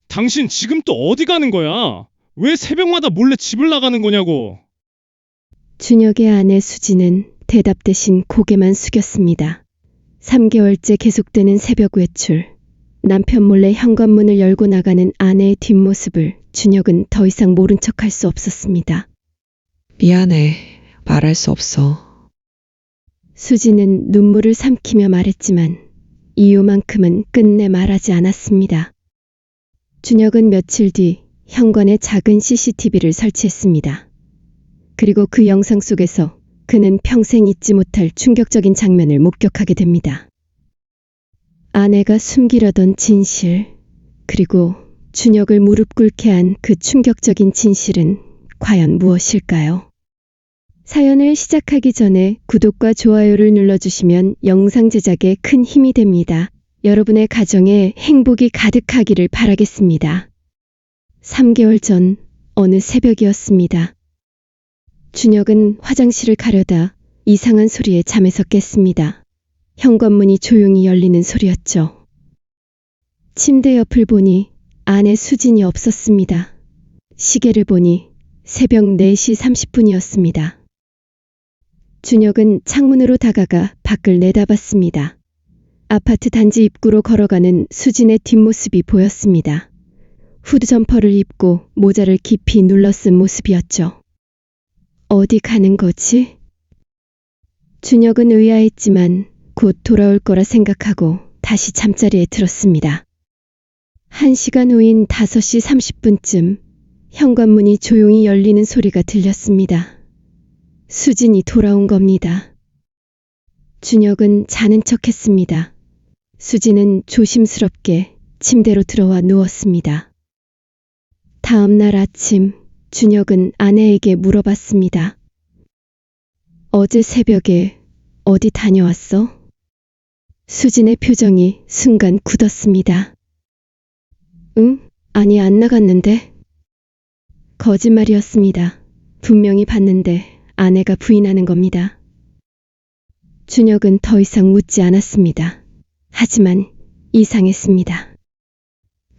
당신 지금 또 어디 가는 거야? 왜 새벽마다 몰래 집을 나가는 거냐고. 준혁의 아내 수지는 대답 대신 고개만 숙였습니다. 3개월째 계속되는 새벽 외출. 남편 몰래 현관문을 열고 나가는 아내의 뒷모습을 준혁은 더 이상 모른 척할 수 없었습니다. 미안해. 말할 수 없어. 수지는 눈물을 삼키며 말했지만 이유만큼은 끝내 말하지 않았습니다. 준혁은 며칠 뒤 현관에 작은 CCTV를 설치했습니다. 그리고 그 영상 속에서 그는 평생 잊지 못할 충격적인 장면을 목격하게 됩니다. 아내가 숨기려던 진실, 그리고 준혁을 무릎 꿇게 한 그 충격적인 진실은 과연 무엇일까요? 사연을 시작하기 전에 구독과 좋아요를 눌러주시면 영상 제작에 큰 힘이 됩니다. 여러분의 가정에 행복이 가득하기를 바라겠습니다. 3개월 전 어느 새벽이었습니다. 준혁은 화장실을 가려다 이상한 소리에 잠에서 깼습니다. 현관문이 조용히 열리는 소리였죠. 침대 옆을 보니 아내 수진이 없었습니다. 시계를 보니 새벽 4시 30분이었습니다. 준혁은 창문으로 다가가 밖을 내다봤습니다. 아파트 단지 입구로 걸어가는 수진의 뒷모습이 보였습니다. 후드 점퍼를 입고 모자를 깊이 눌러 쓴 모습이었죠. 어디 가는 거지? 준혁은 의아했지만 곧 돌아올 거라 생각하고 다시 잠자리에 들었습니다. 1시간 후인 5시 30분쯤 현관문이 조용히 열리는 소리가 들렸습니다. 수진이 돌아온 겁니다. 준혁은 자는 척했습니다. 수진은 조심스럽게 침대로 들어와 누웠습니다. 다음 날 아침 준혁은 아내에게 물어봤습니다. 어제 새벽에 어디 다녀왔어? 수진의 표정이 순간 굳었습니다. 응? 아니, 안 나갔는데. 거짓말이었습니다. 분명히 봤는데 아내가 부인하는 겁니다. 준혁은 더 이상 묻지 않았습니다. 하지만 이상했습니다.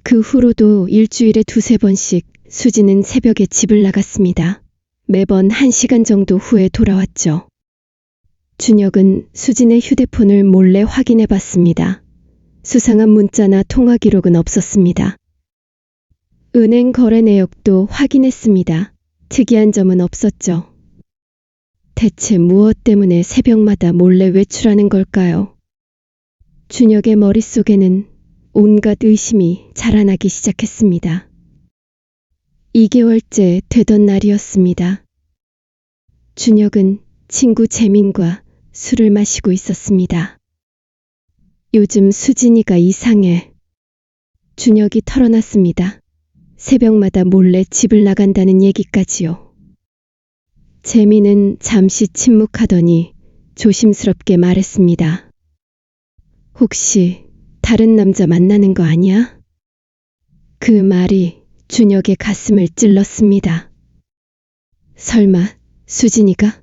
그 후로도 일주일에 2~3번씩 수지는 새벽에 집을 나갔습니다. 매번 1시간 정도 후에 돌아왔죠. 준혁은 수진의 휴대폰을 몰래 확인해 봤습니다. 수상한 문자나 통화 기록은 없었습니다. 은행 거래 내역도 확인했습니다. 특이한 점은 없었죠. 대체 무엇 때문에 새벽마다 몰래 외출하는 걸까요? 준혁의 머릿속에는 온갖 의심이 자라나기 시작했습니다. 2개월째 되던 날이었습니다. 준혁은 친구 재민과 술을 마시고 있었습니다. 요즘 수진이가 이상해. 준혁이 털어놨습니다. 새벽마다 몰래 집을 나간다는 얘기까지요. 재민은 잠시 침묵하더니 조심스럽게 말했습니다. 혹시 다른 남자 만나는 거 아니야? 그 말이 준혁의 가슴을 찔렀습니다. 설마 수진이가?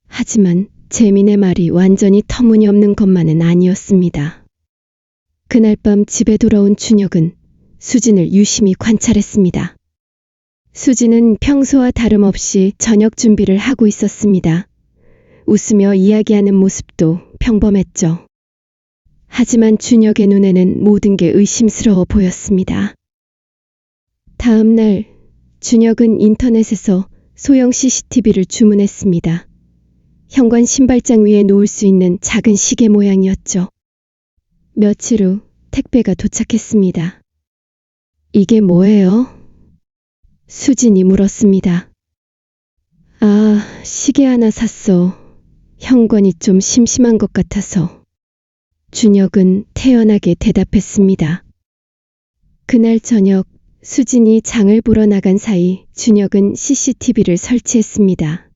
하지만 재민의 말이 완전히 터무니없는 것만은 아니었습니다. 그날 밤 집에 돌아온 준혁은 수진을 유심히 관찰했습니다. 수진은 평소와 다름없이 저녁 준비를 하고 있었습니다. 웃으며 이야기하는 모습도 평범했죠. 하지만 준혁의 눈에는 모든 게 의심스러워 보였습니다. 다음 날 준혁은 인터넷에서 소형 CCTV를 주문했습니다. 현관 신발장 위에 놓을 수 있는 작은 시계 모양이었죠. 며칠 후 택배가 도착했습니다. 이게 뭐예요? 수진이 물었습니다. 아, 시계 하나 샀어. 현관이 좀 심심한 것 같아서. 준혁은 태연하게 대답했습니다. 그날 저녁 수진이 장을 보러 나간 사이 준혁은 CCTV를 설치했습니다.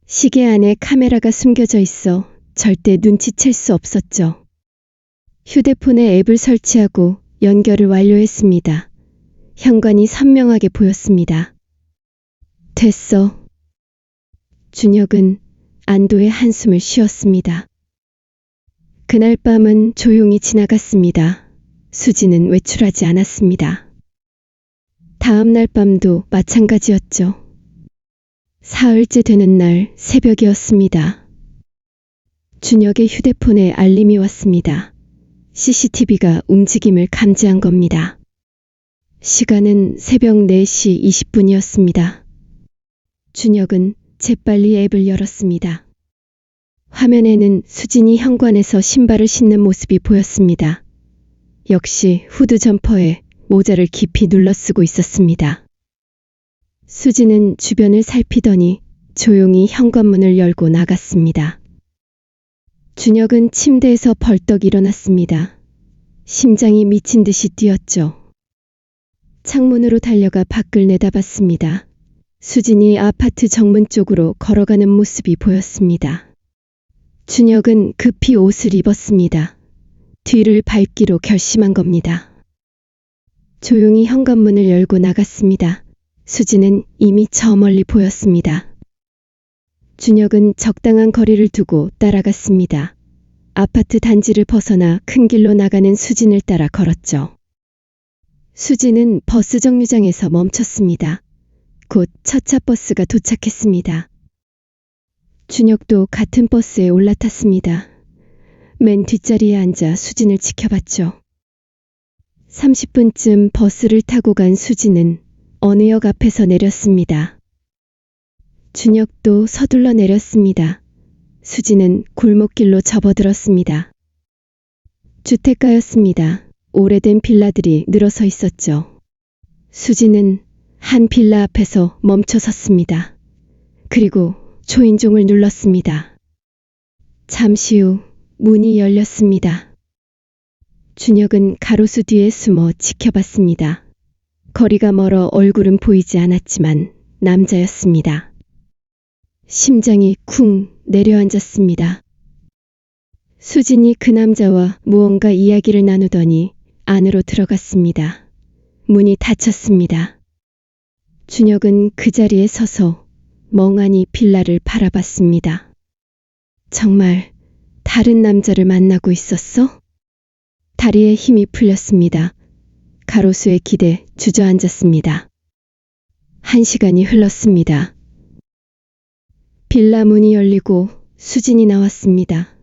시계 안에 카메라가 숨겨져 있어 절대 눈치챌 수 없었죠. 휴대폰에 앱을 설치하고 연결을 완료했습니다. 현관이 선명하게 보였습니다. 됐어. 준혁은 안도의 한숨을 쉬었습니다. 그날 밤은 조용히 지나갔습니다. 수지는 외출하지 않았습니다. 다음 날 밤도 마찬가지였죠. 사흘째 되는 날 새벽이었습니다. 준혁의 휴대폰에 알림이 왔습니다. CCTV가 움직임을 감지한 겁니다. 시간은 새벽 4시 20분이었습니다. 준혁은 재빨리 앱을 열었습니다. 화면에는 수진이 현관에서 신발을 신는 모습이 보였습니다. 역시 후드 점퍼에 모자를 깊이 눌러쓰고 있었습니다. 수진은 주변을 살피더니 조용히 현관문을 열고 나갔습니다. 준혁은 침대에서 벌떡 일어났습니다. 심장이 미친 듯이 뛰었죠. 창문으로 달려가 밖을 내다봤습니다. 수진이 아파트 정문 쪽으로 걸어가는 모습이 보였습니다. 준혁은 급히 옷을 입었습니다. 뒤를 밟기로 결심한 겁니다. 조용히 현관문을 열고 나갔습니다. 수진은 이미 저 멀리 보였습니다. 준혁은 적당한 거리를 두고 따라갔습니다. 아파트 단지를 벗어나 큰 길로 나가는 수진을 따라 걸었죠. 수진은 버스 정류장에서 멈췄습니다. 곧 첫 차 버스가 도착했습니다. 준혁도 같은 버스에 올라탔습니다. 맨 뒷자리에 앉아 수진을 지켜봤죠. 30분쯤 버스를 타고 간 수진은 어느 역 앞에서 내렸습니다. 준혁도 서둘러 내렸습니다. 수진은 골목길로 접어들었습니다. 주택가였습니다. 오래된 빌라들이 늘어서 있었죠. 수진은 한 빌라 앞에서 멈춰 섰습니다. 그리고 초인종을 눌렀습니다. 잠시 후 문이 열렸습니다. 준혁은 가로수 뒤에 숨어 지켜봤습니다. 거리가 멀어 얼굴은 보이지 않았지만 남자였습니다. 심장이 쿵 내려앉았습니다. 수진이 그 남자와 무언가 이야기를 나누더니 안으로 들어갔습니다. 문이 닫혔습니다. 준혁은 그 자리에 서서 멍하니 빌라를 바라봤습니다. 정말 다른 남자를 만나고 있었어? 다리에 힘이 풀렸습니다. 가로수에 기대 주저앉았습니다. 1시간이 흘렀습니다. 빌라 문이 열리고 수진이 나왔습니다.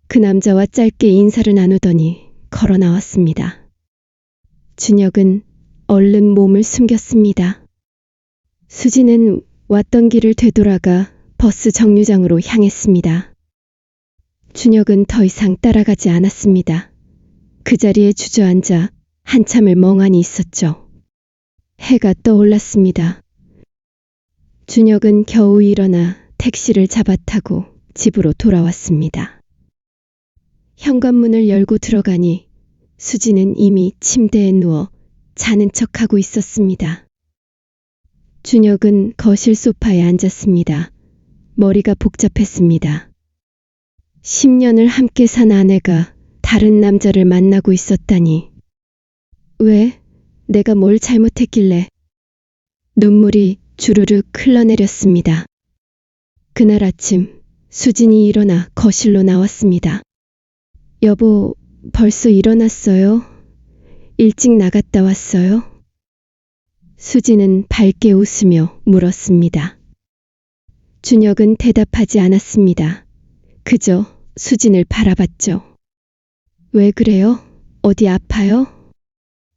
그 남자와 짧게 인사를 나누더니 걸어 나왔습니다. 준혁은 얼른 몸을 숨겼습니다. 수진은 왔던 길을 되돌아가 버스 정류장으로 향했습니다. 준혁은 더 이상 따라가지 않았습니다. 그 자리에 주저앉아 한참을 멍하니 있었죠. 해가 떠올랐습니다. 준혁은 겨우 일어나 택시를 잡아타고 집으로 돌아왔습니다. 현관문을 열고 들어가니 수진은 이미 침대에 누워 자는 척하고 있었습니다. 준혁은 거실 소파에 앉았습니다. 머리가 복잡했습니다. 10년을 함께 산 아내가 다른 남자를 만나고 있었다니. 왜? 내가 뭘 잘못했길래? 눈물이 주르륵 흘러내렸습니다. 그날 아침 수진이 일어나 거실로 나왔습니다. 여보, 벌써 일어났어요? 일찍 나갔다 왔어요? 수진은 밝게 웃으며 물었습니다. 준혁은 대답하지 않았습니다. 그저 수진을 바라봤죠. 왜 그래요? 어디 아파요?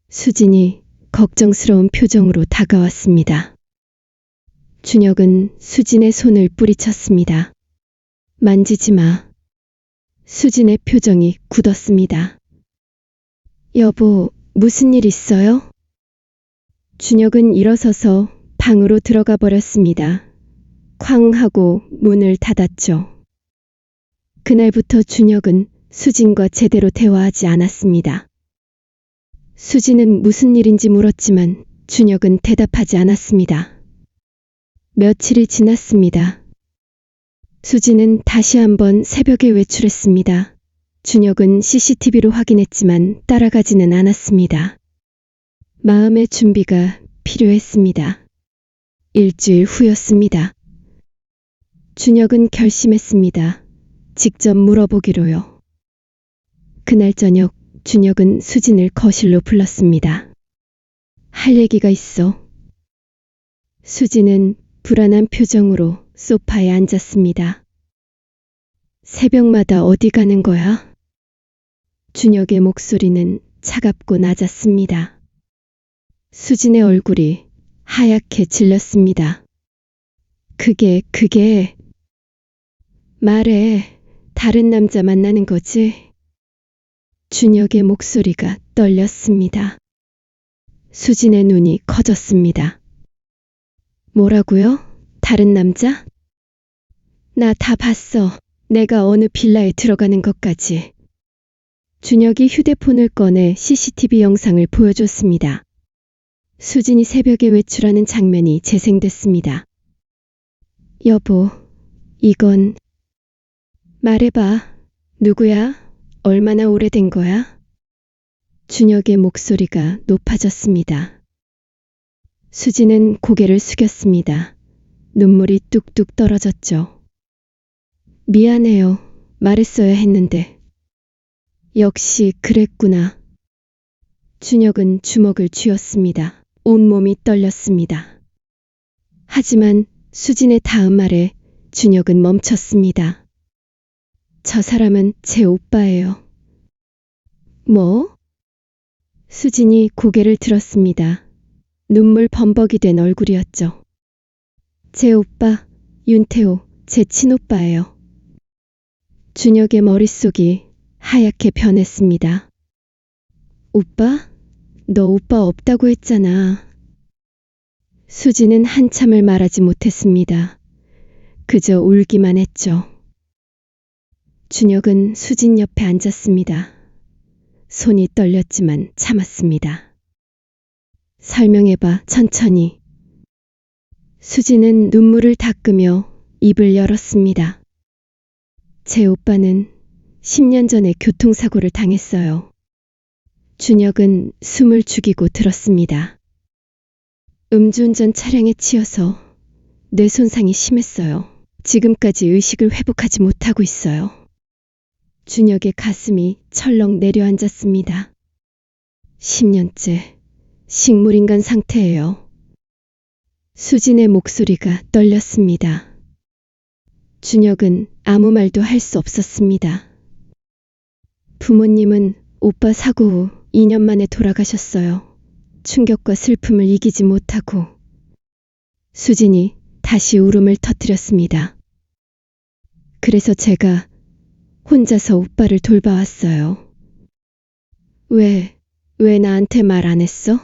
수진이 걱정스러운 표정으로 다가왔습니다. 준혁은 수진의 손을 뿌리쳤습니다. 만지지 마. 수진의 표정이 굳었습니다. 여보, 무슨 일 있어요? 준혁은 일어서서 방으로 들어가 버렸습니다. 쾅 하고 문을 닫았죠. 그날부터 준혁은 수진과 제대로 대화하지 않았습니다. 수진은 무슨 일인지 물었지만 준혁은 대답하지 않았습니다. 며칠이 지났습니다. 수진은 다시 한번 새벽에 외출했습니다. 준혁은 CCTV로 확인했지만 따라가지는 않았습니다. 마음의 준비가 필요했습니다. 일주일 후였습니다. 준혁은 결심했습니다. 직접 물어보기로요. 그날 저녁 준혁은 수진을 거실로 불렀습니다. 할 얘기가 있어. 수지는 불안한 표정으로 소파에 앉았습니다. 새벽마다 어디 가는 거야? 준혁의 목소리는 차갑고 낮았습니다. 수진의 얼굴이 하얗게 질렸습니다. 그게 말해. 다른 남자 만나는 거지? 준혁의 목소리가 떨렸습니다. 수진의 눈이 커졌습니다. 뭐라고요? 다른 남자? 나 다 봤어. 내가 어느 빌라에 들어가는 것까지. 준혁이 휴대폰을 꺼내 CCTV 영상을 보여줬습니다. 수진이 새벽에 외출하는 장면이 재생됐습니다. 여보, 이건... 말해봐. 누구야? 얼마나 오래된 거야? 준혁의 목소리가 높아졌습니다. 수진은 고개를 숙였습니다. 눈물이 뚝뚝 떨어졌죠. 미안해요. 말했어야 했는데. 역시 그랬구나. 준혁은 주먹을 쥐었습니다. 온몸이 떨렸습니다. 하지만 수진의 다음 말에 준혁은 멈췄습니다. 저 사람은 제 오빠예요. 뭐? 수진이 고개를 들었습니다. 눈물 범벅이 된 얼굴이었죠. 제 오빠, 윤태호, 제 친오빠예요. 준혁의 머릿속이 하얗게 변했습니다. 오빠? 너 오빠 없다고 했잖아. 수지는 한참을 말하지 못했습니다. 그저 울기만 했죠. 준혁은 수진 옆에 앉았습니다. 손이 떨렸지만 참았습니다. 설명해봐, 천천히. 수지는 눈물을 닦으며 입을 열었습니다. 제 오빠는 10년 전에 교통사고를 당했어요. 준혁은 숨을 죽이고 들었습니다. 음주운전 차량에 치여서 뇌 손상이 심했어요. 지금까지 의식을 회복하지 못하고 있어요. 준혁의 가슴이 철렁 내려앉았습니다. 10년째 식물인간 상태예요. 수진의 목소리가 떨렸습니다. 준혁은 아무 말도 할 수 없었습니다. 부모님은 오빠 사고 후 2년 만에 돌아가셨어요. 충격과 슬픔을 이기지 못하고. 수진이 다시 울음을 터뜨렸습니다. 그래서 제가 혼자서 오빠를 돌봐왔어요. 왜 나한테 말 안 했어?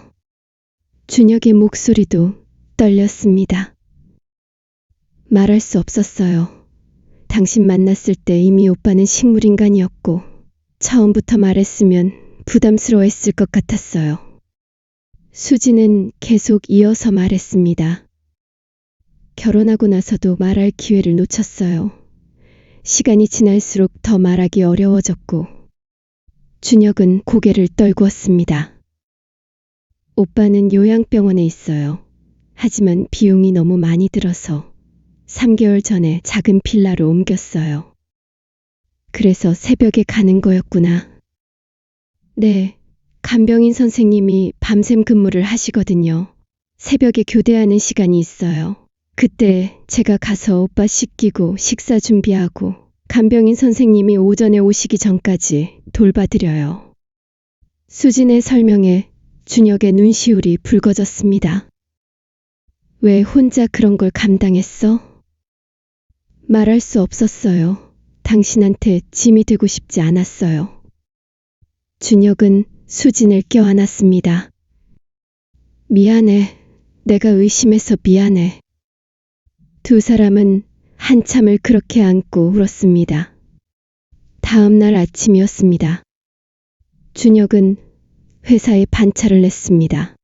준혁의 목소리도 떨렸습니다. 말할 수 없었어요. 당신 만났을 때 이미 오빠는 식물인간이었고 처음부터 말했으면 부담스러워했을 것 같았어요. 수지는 계속 이어서 말했습니다. 결혼하고 나서도 말할 기회를 놓쳤어요. 시간이 지날수록 더 말하기 어려워졌고. 준혁은 고개를 떨구었습니다. 오빠는 요양병원에 있어요. 하지만 비용이 너무 많이 들어서 3개월 전에 작은 빌라로 옮겼어요. 그래서 새벽에 가는 거였구나. 네, 간병인 선생님이 밤샘 근무를 하시거든요. 새벽에 교대하는 시간이 있어요. 그때 제가 가서 오빠 씻기고 식사 준비하고 간병인 선생님이 오전에 오시기 전까지 돌봐드려요. 수진의 설명에 준혁의 눈시울이 붉어졌습니다. 왜 혼자 그런 걸 감당했어? 말할 수 없었어요. 당신한테 짐이 되고 싶지 않았어요. 준혁은 수진을 껴안았습니다. 미안해. 내가 의심해서 미안해. 두 사람은 한참을 그렇게 안고 울었습니다. 다음 날 아침이었습니다. 준혁은 회사에 반차를 냈습니다.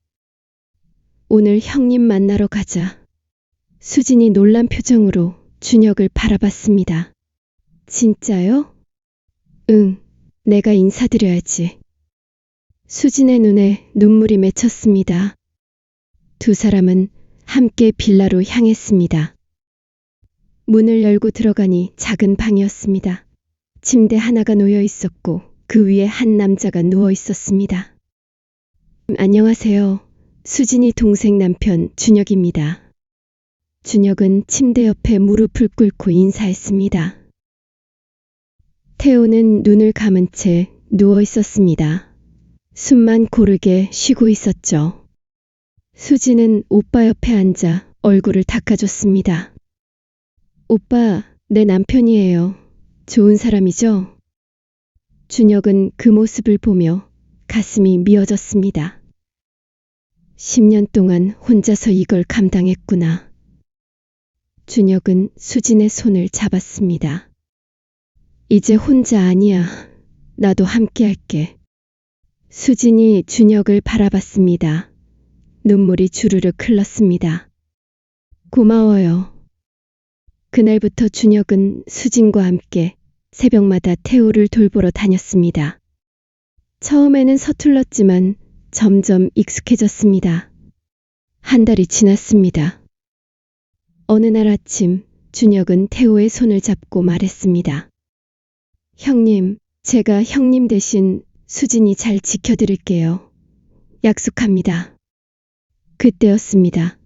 오늘 형님 만나러 가자. 수진이 놀란 표정으로 준혁을 바라봤습니다. 진짜요? 응, 내가 인사드려야지. 수진의 눈에 눈물이 맺혔습니다. 두 사람은 함께 빌라로 향했습니다. 문을 열고 들어가니 작은 방이었습니다. 침대 하나가 놓여 있었고 그 위에 한 남자가 누워 있었습니다. 안녕하세요. 수진이 동생 남편 준혁입니다. 준혁은 침대 옆에 무릎을 꿇고 인사했습니다. 태호는 눈을 감은 채 누워 있었습니다. 숨만 고르게 쉬고 있었죠. 수지는 오빠 옆에 앉아 얼굴을 닦아줬습니다. 오빠, 내 남편이에요. 좋은 사람이죠? 준혁은 그 모습을 보며 가슴이 미어졌습니다. 10년 동안 혼자서 이걸 감당했구나. 준혁은 수진의 손을 잡았습니다. 이제 혼자 아니야. 나도 함께 할게. 수진이 준혁을 바라봤습니다. 눈물이 주르륵 흘렀습니다. 고마워요. 그날부터 준혁은 수진과 함께 새벽마다 태호를 돌보러 다녔습니다. 처음에는 서툴렀지만 점점 익숙해졌습니다. 한 달이 지났습니다. 어느 날 아침 준혁은 태호의 손을 잡고 말했습니다. 형님, 제가 형님 대신 수진이 잘 지켜드릴게요. 약속합니다. 그때였습니다.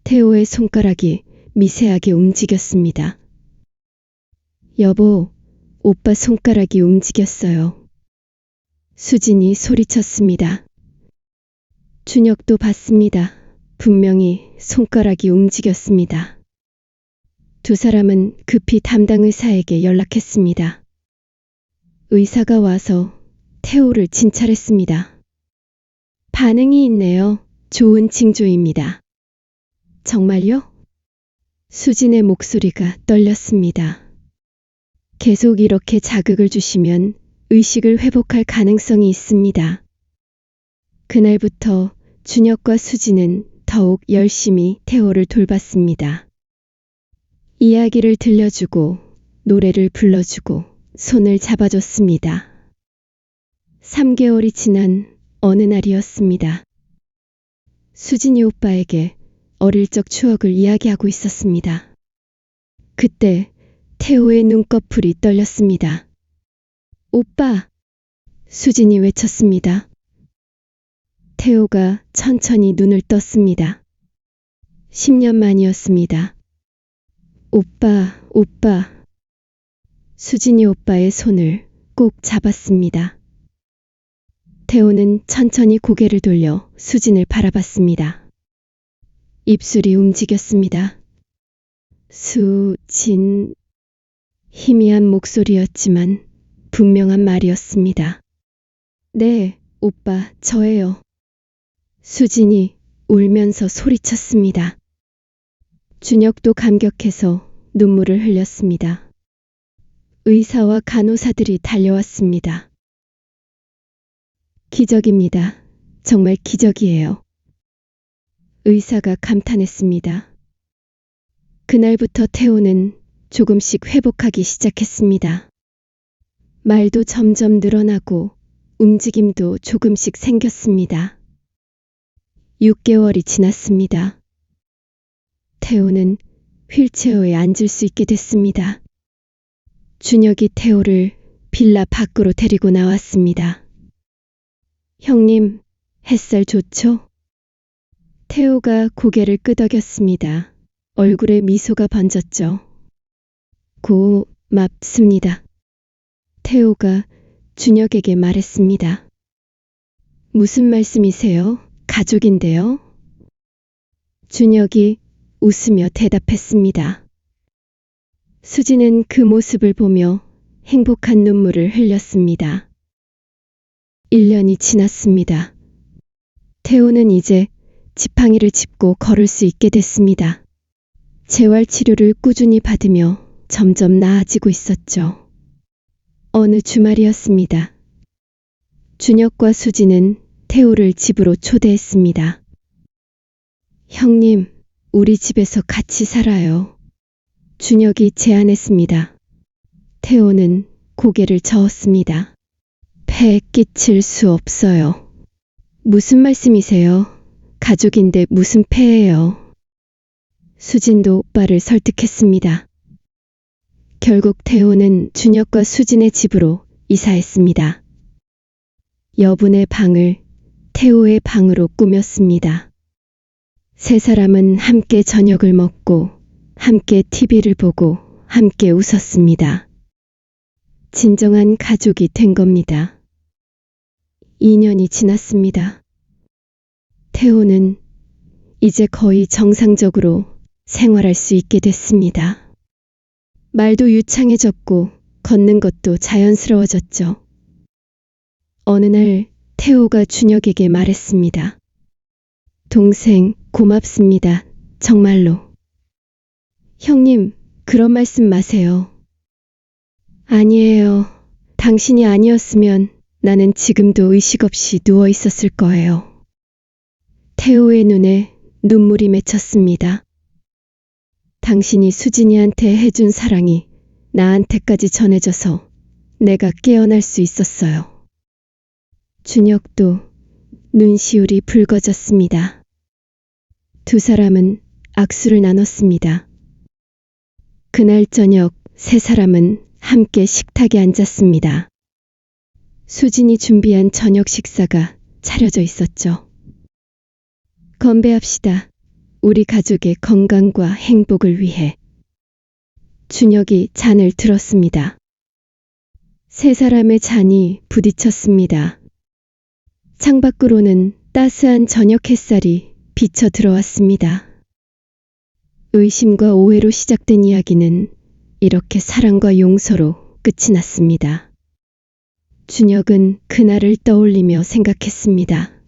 태호의 손가락이 미세하게 움직였습니다. 여보, 오빠 손가락이 움직였어요. 수진이 소리쳤습니다. 준혁도 봤습니다. 분명히 손가락이 움직였습니다. 두 사람은 급히 담당 의사에게 연락했습니다. 의사가 와서 태호를 진찰했습니다. 반응이 있네요. 좋은 징조입니다. 정말요? 수진의 목소리가 떨렸습니다. 계속 이렇게 자극을 주시면 의식을 회복할 가능성이 있습니다. 그날부터 준혁과 수진은 더욱 열심히 태호를 돌봤습니다. 이야기를 들려주고 노래를 불러주고 손을 잡아줬습니다. 3개월이 지난 어느 날이었습니다. 수진이 오빠에게 어릴 적 추억을 이야기하고 있었습니다. 그때 태호의 눈꺼풀이 떨렸습니다. 오빠! 수진이 외쳤습니다. 태호가 천천히 눈을 떴습니다. 10년 만이었습니다. 오빠, 오빠. 수진이 오빠의 손을 꼭 잡았습니다. 태호는 천천히 고개를 돌려 수진을 바라봤습니다. 입술이 움직였습니다. 수진. 희미한 목소리였지만 분명한 말이었습니다. 네, 오빠, 저예요. 수진이 울면서 소리쳤습니다. 준혁도 감격해서 눈물을 흘렸습니다. 의사와 간호사들이 달려왔습니다. 기적입니다. 정말 기적이에요. 의사가 감탄했습니다. 그날부터 태호는 조금씩 회복하기 시작했습니다. 말도 점점 늘어나고 움직임도 조금씩 생겼습니다. 6개월이 지났습니다. 태호는 휠체어에 앉을 수 있게 됐습니다. 준혁이 태호를 빌라 밖으로 데리고 나왔습니다. 형님, 햇살 좋죠? 태호가 고개를 끄덕였습니다. 얼굴에 미소가 번졌죠. 고맙습니다. 태호가 준혁에게 말했습니다. 무슨 말씀이세요? 가족인데요? 준혁이 웃으며 대답했습니다. 수지는 그 모습을 보며 행복한 눈물을 흘렸습니다. 1년이 지났습니다. 태호는 이제 지팡이를 짚고 걸을 수 있게 됐습니다. 재활치료를 꾸준히 받으며 점점 나아지고 있었죠. 어느 주말이었습니다. 준혁과 수지는 태호를 집으로 초대했습니다. 형님, 우리 집에서 같이 살아요. 준혁이 제안했습니다. 태호는 고개를 저었습니다. 폐에 끼칠 수 없어요. 무슨 말씀이세요? 가족인데 무슨 폐예요? 수진도 오빠를 설득했습니다. 결국 태호는 준혁과 수진의 집으로 이사했습니다. 여분의 방을 태호의 방으로 꾸몄습니다. 세 사람은 함께 저녁을 먹고 함께 TV를 보고 함께 웃었습니다. 진정한 가족이 된 겁니다. 2년이 지났습니다. 태호는 이제 거의 정상적으로 생활할 수 있게 됐습니다. 말도 유창해졌고 걷는 것도 자연스러워졌죠. 어느 날 태호가 준혁에게 말했습니다. 동생, 고맙습니다. 정말로. 형님, 그런 말씀 마세요. 아니에요. 당신이 아니었으면 나는 지금도 의식 없이 누워 있었을 거예요. 태호의 눈에 눈물이 맺혔습니다. 당신이 수진이한테 해준 사랑이 나한테까지 전해져서 내가 깨어날 수 있었어요. 준혁도 눈시울이 붉어졌습니다. 두 사람은 악수를 나눴습니다. 그날 저녁 세 사람은 함께 식탁에 앉았습니다. 수진이 준비한 저녁 식사가 차려져 있었죠. 건배합시다. 우리 가족의 건강과 행복을 위해. 준혁이 잔을 들었습니다. 세 사람의 잔이 부딪혔습니다. 창밖으로는 따스한 저녁 햇살이 비쳐 들어왔습니다. 의심과 오해로 시작된 이야기는 이렇게 사랑과 용서로 끝이 났습니다. 준혁은 그날을 떠올리며 생각했습니다.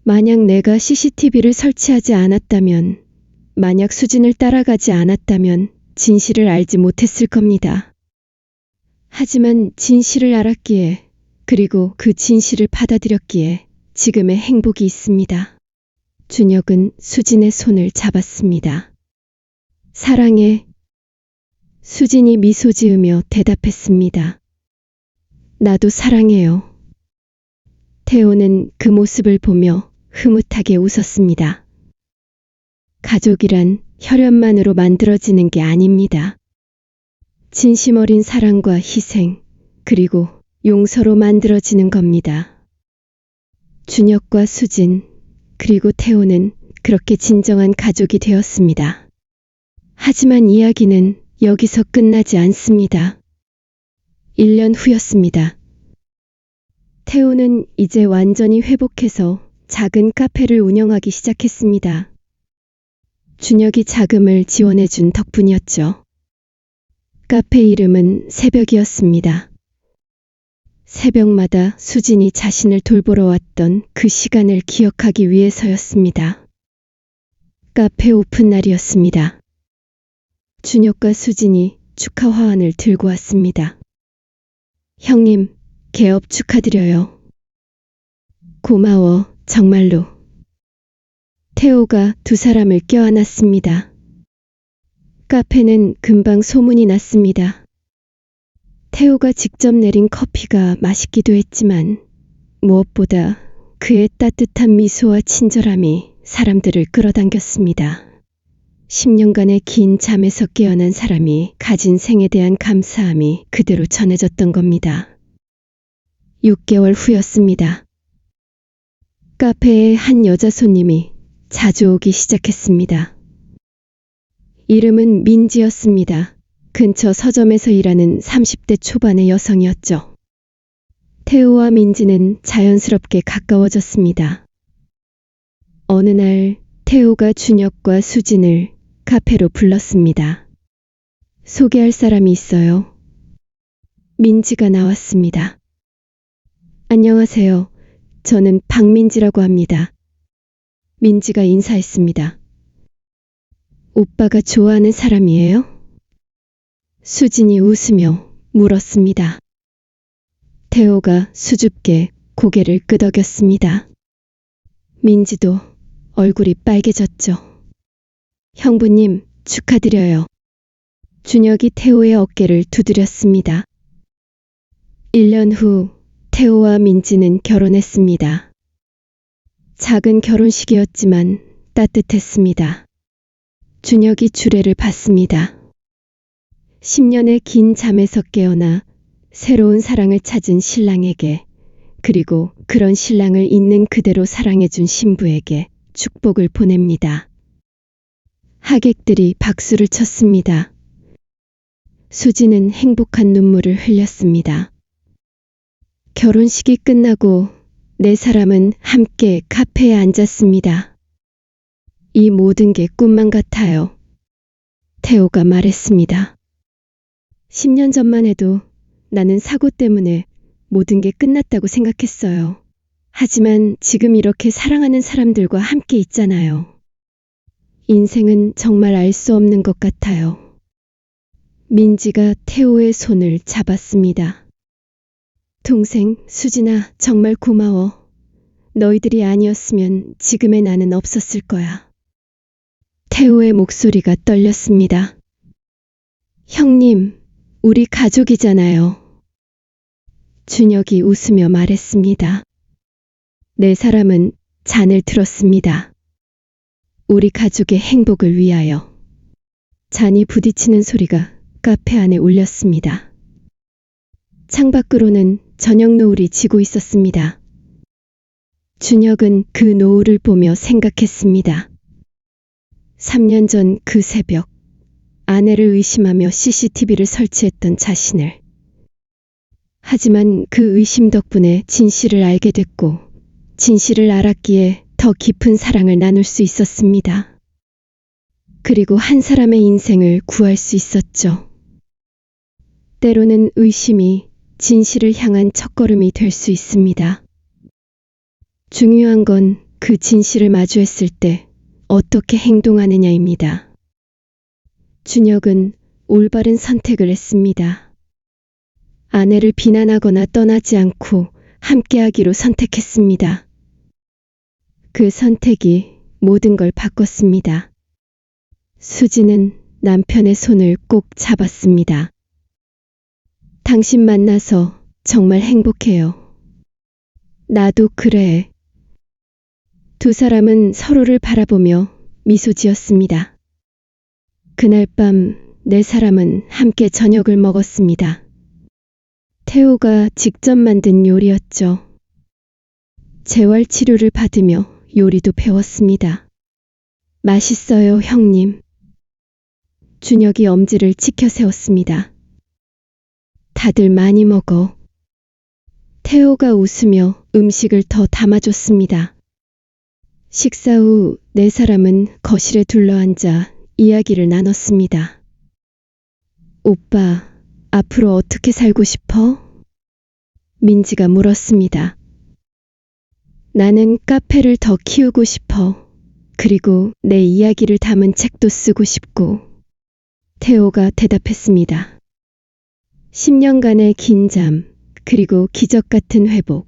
만약 내가 CCTV를 설치하지 않았다면, 만약 수진을 따라가지 않았다면 진실을 알지 못했을 겁니다. 하지만 진실을 알았기에, 그리고 그 진실을 받아들였기에 지금의 행복이 있습니다. 준혁은 수진의 손을 잡았습니다. 사랑해. 수진이 미소 지으며 대답했습니다. 나도 사랑해요. 태호는 그 모습을 보며 흐뭇하게 웃었습니다. 가족이란 혈연만으로 만들어지는 게 아닙니다. 진심 어린 사랑과 희생, 그리고 용서로 만들어지는 겁니다. 준혁과 수진, 그리고 태호는 그렇게 진정한 가족이 되었습니다. 하지만 이야기는 여기서 끝나지 않습니다. 1년 후였습니다. 태호는 이제 완전히 회복해서 작은 카페를 운영하기 시작했습니다. 준혁이 자금을 지원해준 덕분이었죠. 카페 이름은 새벽이었습니다. 새벽마다 수진이 자신을 돌보러 왔던 그 시간을 기억하기 위해서였습니다. 카페 오픈 날이었습니다. 준혁과 수진이 축하 화환을 들고 왔습니다. 형님, 개업 축하드려요. 고마워, 정말로. 태호가 두 사람을 껴안았습니다. 카페는 금방 소문이 났습니다. 태호가 직접 내린 커피가 맛있기도 했지만 무엇보다 그의 따뜻한 미소와 친절함이 사람들을 끌어당겼습니다. 10년간의 긴 잠에서 깨어난 사람이 가진 생에 대한 감사함이 그대로 전해졌던 겁니다. 6개월 후였습니다. 카페에 한 여자 손님이 자주 오기 시작했습니다. 이름은 민지였습니다. 근처 서점에서 일하는 30대 초반의 여성이었죠. 태호와 민지는 자연스럽게 가까워졌습니다. 어느 날 태호가 준혁과 수진을 카페로 불렀습니다. 소개할 사람이 있어요. 민지가 나왔습니다. 안녕하세요. 저는 박민지라고 합니다. 민지가 인사했습니다. 오빠가 좋아하는 사람이에요? 수진이 웃으며 물었습니다. 태호가 수줍게 고개를 끄덕였습니다. 민지도 얼굴이 빨개졌죠. 형부님, 축하드려요. 준혁이 태호의 어깨를 두드렸습니다. 1년 후 태호와 민지는 결혼했습니다. 작은 결혼식이었지만 따뜻했습니다. 준혁이 주례를 받습니다. 10년의 긴 잠에서 깨어나 새로운 사랑을 찾은 신랑에게, 그리고 그런 신랑을 있는 그대로 사랑해준 신부에게 축복을 보냅니다. 하객들이 박수를 쳤습니다. 수지는 행복한 눈물을 흘렸습니다. 결혼식이 끝나고 네 사람은 함께 카페에 앉았습니다. 이 모든 게 꿈만 같아요. 태호가 말했습니다. 10년 전만 해도 나는 사고 때문에 모든 게 끝났다고 생각했어요. 하지만 지금 이렇게 사랑하는 사람들과 함께 있잖아요. 인생은 정말 알 수 없는 것 같아요. 민지가 태호의 손을 잡았습니다. 동생, 수진아, 정말 고마워. 너희들이 아니었으면 지금의 나는 없었을 거야. 태호의 목소리가 떨렸습니다. 형님, 우리 가족이잖아요. 준혁이 웃으며 말했습니다. 네 사람은 잔을 들었습니다. 우리 가족의 행복을 위하여. 잔이 부딪히는 소리가 카페 안에 울렸습니다. 창밖으로는 저녁 노을이 지고 있었습니다. 준혁은 그 노을을 보며 생각했습니다. 3년 전 그 새벽, 아내를 의심하며 CCTV를 설치했던 자신을. 하지만 그 의심 덕분에 진실을 알게 됐고, 진실을 알았기에 더 깊은 사랑을 나눌 수 있었습니다. 그리고 한 사람의 인생을 구할 수 있었죠. 때로는 의심이 진실을 향한 첫걸음이 될 수 있습니다. 중요한 건 그 진실을 마주했을 때 어떻게 행동하느냐입니다. 준혁은 올바른 선택을 했습니다. 아내를 비난하거나 떠나지 않고 함께하기로 선택했습니다. 그 선택이 모든 걸 바꿨습니다. 수지는 남편의 손을 꼭 잡았습니다. 당신 만나서 정말 행복해요. 나도 그래. 두 사람은 서로를 바라보며 미소 지었습니다. 그날 밤 네 사람은 함께 저녁을 먹었습니다. 태호가 직접 만든 요리였죠. 재활 치료를 받으며 요리도 배웠습니다. 맛있어요, 형님. 준혁이 엄지를 치켜 세웠습니다. 다들 많이 먹어. 태호가 웃으며 음식을 더 담아줬습니다. 식사 후 네 사람은 거실에 둘러앉아 이야기를 나눴습니다. 오빠, 앞으로 어떻게 살고 싶어? 민지가 물었습니다. 나는 카페를 더 키우고 싶어. 그리고 내 이야기를 담은 책도 쓰고 싶고. 태호가 대답했습니다. 10년간의 긴 잠, 그리고 기적 같은 회복.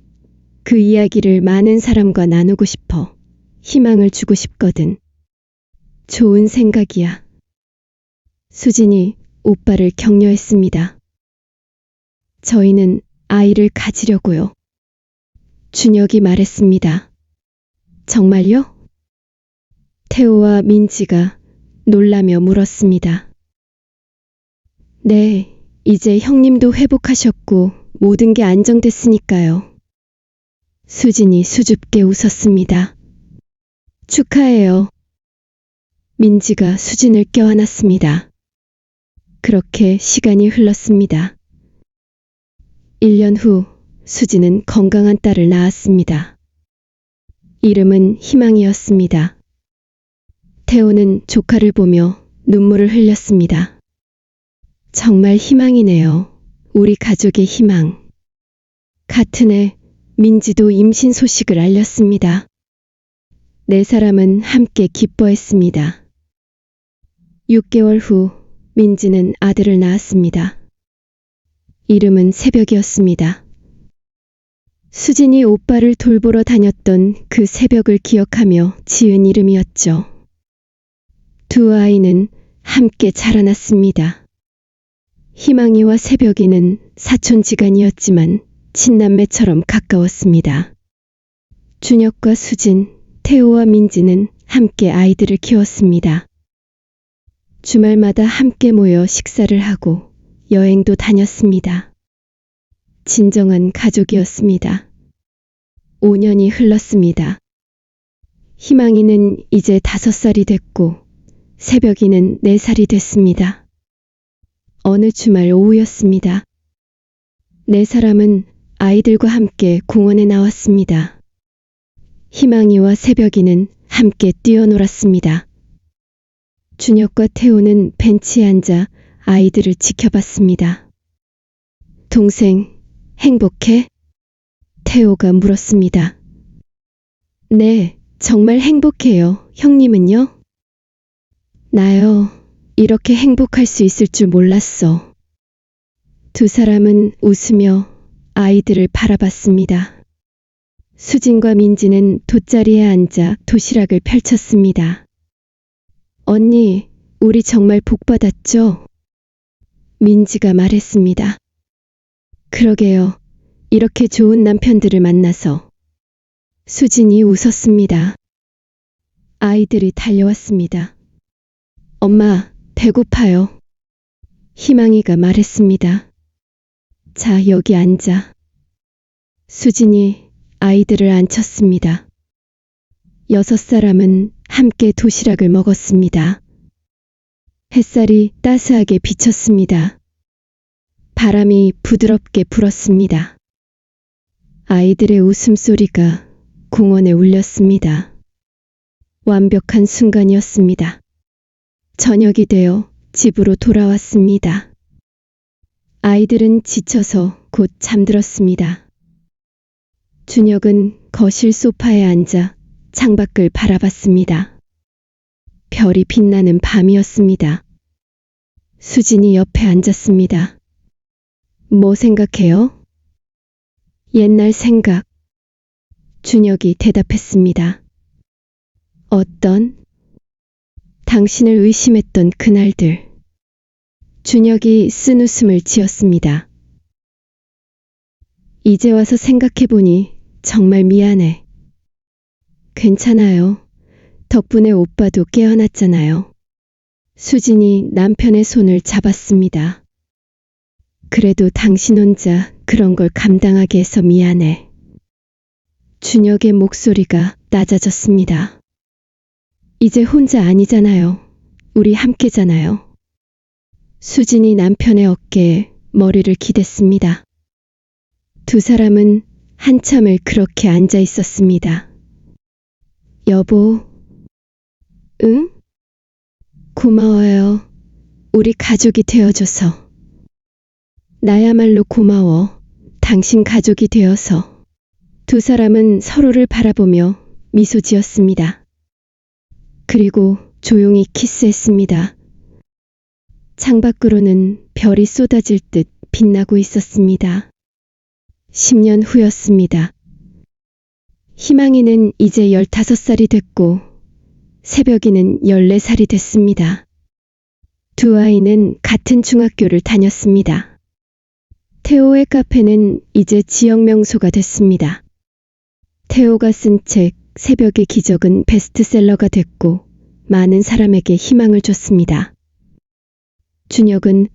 그 이야기를 많은 사람과 나누고 싶어. 희망을 주고 싶거든. 좋은 생각이야. 수진이 오빠를 격려했습니다. 저희는 아이를 가지려고요. 준혁이 말했습니다. 정말요? 태호와 민지가 놀라며 물었습니다. 네, 이제 형님도 회복하셨고 모든 게 안정됐으니까요. 수진이 수줍게 웃었습니다. 축하해요. 민지가 수진을 껴안았습니다. 그렇게 시간이 흘렀습니다. 1년 후 수진은 건강한 딸을 낳았습니다. 이름은 희망이었습니다. 태호는 조카를 보며 눈물을 흘렸습니다. 정말 희망이네요. 우리 가족의 희망. 같은 해 민지도 임신 소식을 알렸습니다. 네 사람은 함께 기뻐했습니다. 6개월 후 민지는 아들을 낳았습니다. 이름은 새벽이었습니다. 수진이 오빠를 돌보러 다녔던 그 새벽을 기억하며 지은 이름이었죠. 두 아이는 함께 자라났습니다. 희망이와 새벽이는 사촌지간이었지만 친남매처럼 가까웠습니다. 준혁과 수진, 태호와 민지는 함께 아이들을 키웠습니다. 주말마다 함께 모여 식사를 하고 여행도 다녔습니다. 진정한 가족이었습니다. 5년이 흘렀습니다. 희망이는 이제 5살이 됐고 새벽이는 4살이 됐습니다. 어느 주말 오후였습니다. 네 사람은 아이들과 함께 공원에 나왔습니다. 희망이와 새벽이는 함께 뛰어놀았습니다. 준혁과 태호는 벤치에 앉아 아이들을 지켜봤습니다. 동생, 행복해? 태호가 물었습니다. 네, 정말 행복해요. 형님은요? 나요, 이렇게 행복할 수 있을 줄 몰랐어. 두 사람은 웃으며 아이들을 바라봤습니다. 수진과 민지는 돗자리에 앉아 도시락을 펼쳤습니다. 언니, 우리 정말 복 받았죠? 민지가 말했습니다. 그러게요. 이렇게 좋은 남편들을 만나서. 수진이 웃었습니다. 아이들이 달려왔습니다. 엄마, 배고파요. 희망이가 말했습니다. 자, 여기 앉아. 수진이 아이들을 앉혔습니다. 6사람은 함께 도시락을 먹었습니다. 햇살이 따스하게 비쳤습니다. 바람이 부드럽게 불었습니다. 아이들의 웃음소리가 공원에 울렸습니다. 완벽한 순간이었습니다. 저녁이 되어 집으로 돌아왔습니다. 아이들은 지쳐서 곧 잠들었습니다. 준혁은 거실 소파에 앉아 창밖을 바라봤습니다. 별이 빛나는 밤이었습니다. 수진이 옆에 앉았습니다. 뭐 생각해요? 옛날 생각. 준혁이 대답했습니다. 어떤? 당신을 의심했던 그날들. 준혁이 쓴 웃음을 지었습니다. 이제 와서 생각해보니 정말 미안해. 괜찮아요. 덕분에 오빠도 깨어났잖아요. 수진이 남편의 손을 잡았습니다. 그래도 당신 혼자 그런 걸 감당하게 해서 미안해. 준혁의 목소리가 낮아졌습니다. 이제 혼자 아니잖아요. 우리 함께잖아요. 수진이 남편의 어깨에 머리를 기댔습니다. 두 사람은 한참을 그렇게 앉아 있었습니다. 여보, 응? 고마워요. 우리 가족이 되어줘서. 나야말로 고마워. 당신 가족이 되어서. 두 사람은 서로를 바라보며 미소 지었습니다. 그리고 조용히 키스했습니다. 창밖으로는 별이 쏟아질 듯 빛나고 있었습니다. 10년 후였습니다. 희망이는 이제 15살이 됐고 새벽이는 14살이 됐습니다. 두 아이는 같은 중학교를 다녔습니다. 태호의 카페는 이제 지역 명소가 됐습니다. 태호가 쓴 책 새벽의 기적은 베스트셀러가 됐고 많은 사람에게 희망을 줬습니다. 준혁은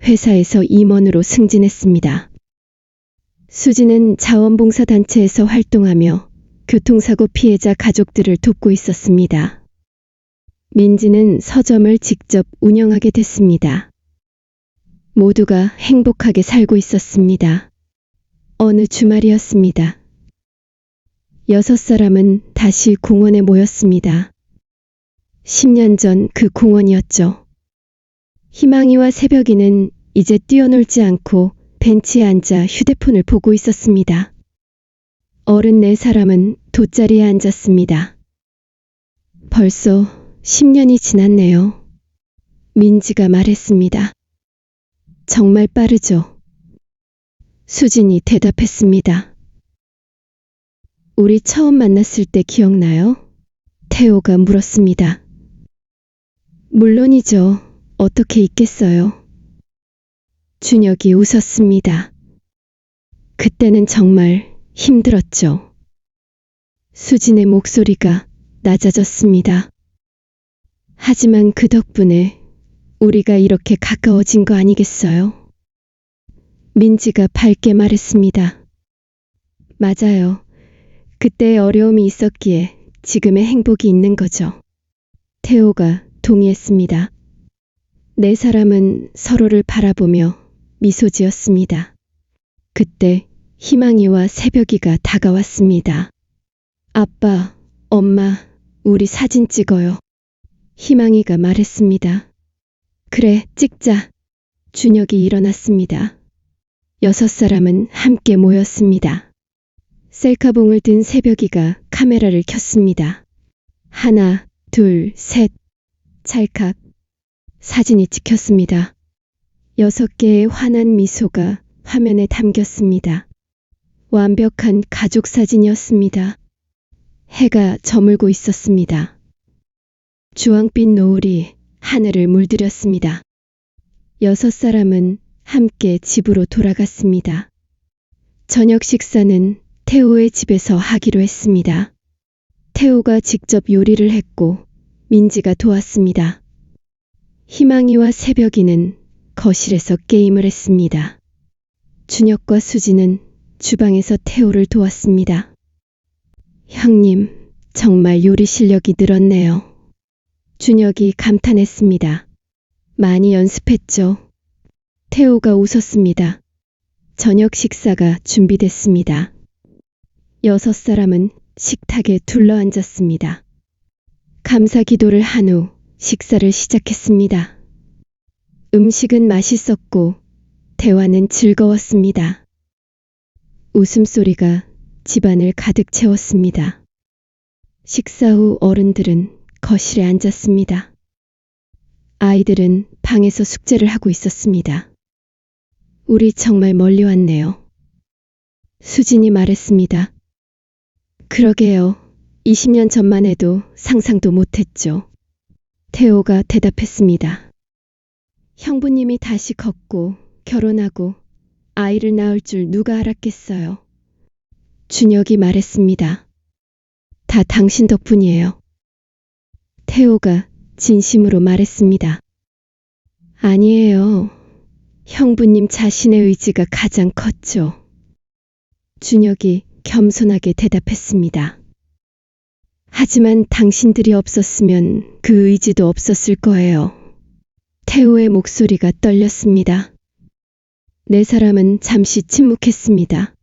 회사에서 임원으로 승진했습니다. 수지는 자원봉사단체에서 활동하며 교통사고 피해자 가족들을 돕고 있었습니다. 민지는 서점을 직접 운영하게 됐습니다. 모두가 행복하게 살고 있었습니다. 어느 주말이었습니다. 6사람은 다시 공원에 모였습니다. 10년 전 그 공원이었죠. 희망이와 새벽이는 이제 뛰어놀지 않고 벤치에 앉아 휴대폰을 보고 있었습니다. 어른 4사람은 돗자리에 앉았습니다. 벌써 10년이 지났네요. 민지가 말했습니다. 정말 빠르죠. 수진이 대답했습니다. 우리 처음 만났을 때 기억나요? 태호가 물었습니다. 물론이죠. 어떻게 있겠어요. 준혁이 웃었습니다. 그때는 정말 힘들었죠. 수진의 목소리가 낮아졌습니다. 하지만 그 덕분에 우리가 이렇게 가까워진 거 아니겠어요? 민지가 밝게 말했습니다. 맞아요. 그때 어려움이 있었기에 지금의 행복이 있는 거죠. 태호가 동의했습니다. 네 사람은 서로를 바라보며 미소 지었습니다. 그때 희망이와 새벽이가 다가왔습니다. 아빠, 엄마, 우리 사진 찍어요. 희망이가 말했습니다. 그래, 찍자. 준혁이 일어났습니다. 6사람은 함께 모였습니다. 셀카봉을 든 새벽이가 카메라를 켰습니다. 하나, 둘, 셋. 찰칵. 사진이 찍혔습니다. 6개의 환한 미소가 화면에 담겼습니다. 완벽한 가족 사진이었습니다. 해가 저물고 있었습니다. 주황빛 노을이 하늘을 물들였습니다. 6사람은 함께 집으로 돌아갔습니다. 저녁 식사는 태호의 집에서 하기로 했습니다. 태호가 직접 요리를 했고 민지가 도왔습니다. 희망이와 새벽이는 거실에서 게임을 했습니다. 준혁과 수지는 주방에서 태호를 도왔습니다. 형님, 정말 요리 실력이 늘었네요. 준혁이 감탄했습니다. 많이 연습했죠. 태호가 웃었습니다. 저녁 식사가 준비됐습니다. 6사람은 식탁에 둘러앉았습니다. 감사 기도를 한 후 식사를 시작했습니다. 음식은 맛있었고 대화는 즐거웠습니다. 웃음소리가 집안을 가득 채웠습니다. 식사 후 어른들은 거실에 앉았습니다. 아이들은 방에서 숙제를 하고 있었습니다. 우리 정말 멀리 왔네요. 수진이 말했습니다. 그러게요. 20년 전만 해도 상상도 못했죠. 태호가 대답했습니다. 형부님이 다시 걷고 결혼하고 아이를 낳을 줄 누가 알았겠어요. 준혁이 말했습니다. 다 당신 덕분이에요. 태호가 진심으로 말했습니다. 아니에요. 형부님 자신의 의지가 가장 컸죠. 준혁이 겸손하게 대답했습니다. 하지만 당신들이 없었으면 그 의지도 없었을 거예요. 태호의 목소리가 떨렸습니다. 네 사람은 잠시 침묵했습니다.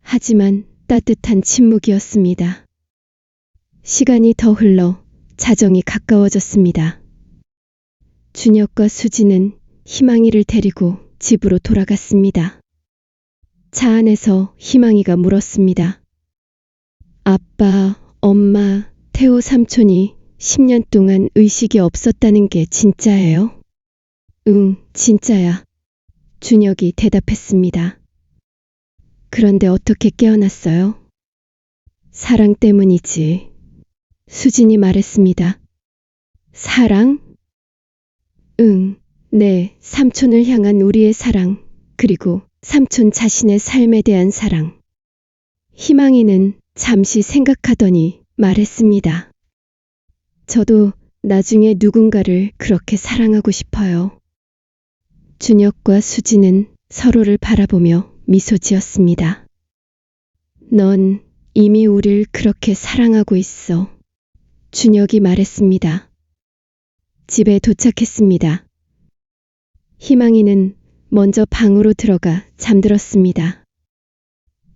하지만 따뜻한 침묵이었습니다. 시간이 더 흘러 자정이 가까워졌습니다. 준혁과 수지는 희망이를 데리고 집으로 돌아갔습니다. 차 안에서 희망이가 물었습니다. 아빠, 엄마, 태호 삼촌이 10년 동안 의식이 없었다는 게 진짜예요? 응, 진짜야. 준혁이 대답했습니다. 그런데 어떻게 깨어났어요? 사랑 때문이지. 수진이 말했습니다. 사랑? 응, 네, 삼촌을 향한 우리의 사랑, 그리고 삼촌 자신의 삶에 대한 사랑. 희망이는 잠시 생각하더니 말했습니다. 저도 나중에 누군가를 그렇게 사랑하고 싶어요. 준혁과 수지는 서로를 바라보며 미소 지었습니다. 넌 이미 우릴 그렇게 사랑하고 있어. 준혁이 말했습니다. 집에 도착했습니다. 희망이는 먼저 방으로 들어가 잠들었습니다.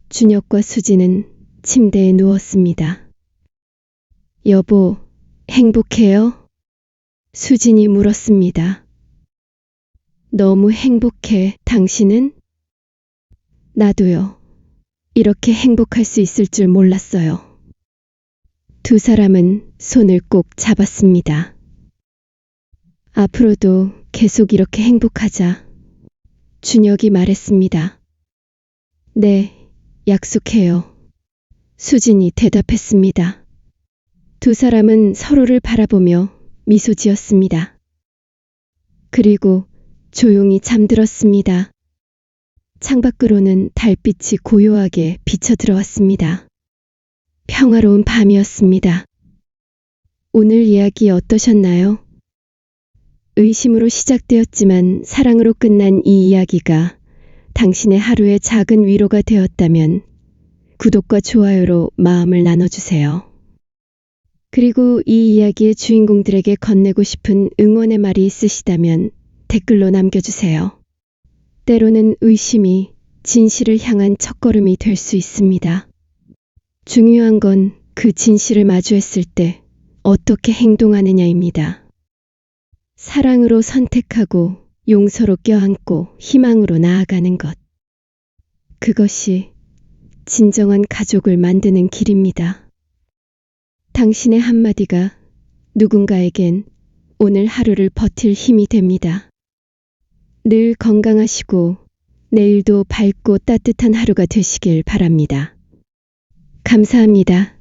준혁과 수지는 침대에 누웠습니다. 여보, 행복해요? 수진이 물었습니다. 너무 행복해. 당신은? 나도요. 이렇게 행복할 수 있을 줄 몰랐어요. 두 사람은 손을 꼭 잡았습니다. 앞으로도 계속 이렇게 행복하자. 준혁이 말했습니다. 네, 약속해요. 수진이 대답했습니다. 두 사람은 서로를 바라보며 미소 지었습니다. 그리고 조용히 잠들었습니다. 창밖으로는 달빛이 고요하게 비쳐 들어왔습니다. 평화로운 밤이었습니다. 오늘 이야기 어떠셨나요? 의심으로 시작되었지만 사랑으로 끝난 이 이야기가 당신의 하루의 작은 위로가 되었다면 구독과 좋아요로 마음을 나눠주세요. 그리고 이 이야기의 주인공들에게 건네고 싶은 응원의 말이 있으시다면 댓글로 남겨주세요. 때로는 의심이 진실을 향한 첫걸음이 될 수 있습니다. 중요한 건 그 진실을 마주했을 때 어떻게 행동하느냐입니다. 사랑으로 선택하고 용서로 껴안고 희망으로 나아가는 것. 그것이 진정한 가족을 만드는 길입니다. 당신의 한마디가 누군가에겐 오늘 하루를 버틸 힘이 됩니다. 늘 건강하시고 내일도 밝고 따뜻한 하루가 되시길 바랍니다. 감사합니다.